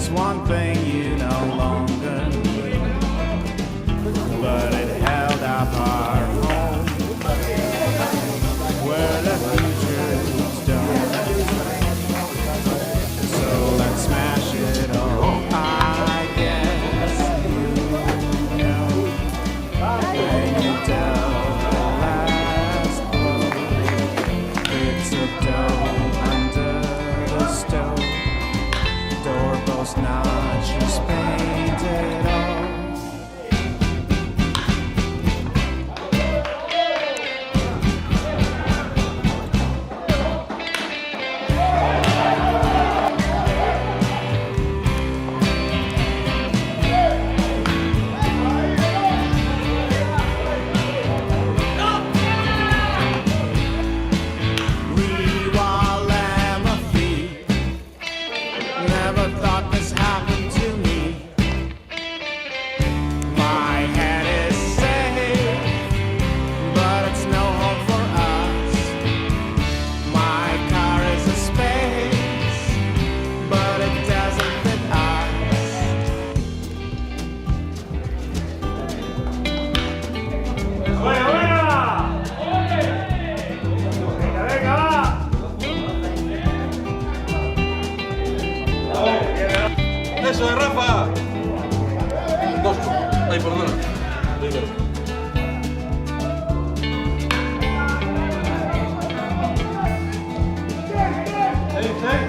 There's one thing you no longer need, but it held up our home, where the future is done. So let's smash it all. I guess you know when you tell the last blow, it's a dome under the stove. Doorpost notches painted on. We all am a thief. Never thought this happened to me. My head is safe, but it's no home for us. My car is a space, but it doesn't fit us. ¡Buena, buena! ¡Venga, venga, va! ¡Eso de Rafa! Dos. Ay, perdona. Primero. Seis, seis.